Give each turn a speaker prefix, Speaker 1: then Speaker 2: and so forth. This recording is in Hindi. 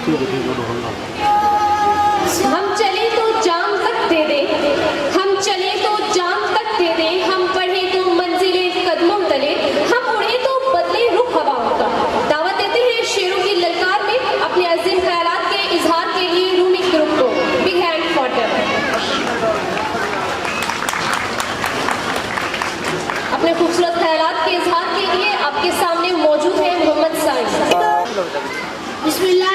Speaker 1: हम चले तो जाम तक दे दे, हम चले तो जाम तक दे दे, हम पढ़े तो मंजिले कदमों तले, हम उड़े तो बदले रुख हवाओं का। दावत देते हैं शेरों की ललकार में अपने अजीम ख्यालात के इजहार के लिए रूमी ग्रुप को। Big hand for them. अपने खूबसूरत ख्यालात के इजहार के लिए आपके सामने मौजूद है मोहम्मद साइद।
Speaker 2: बिस्मिल्लाह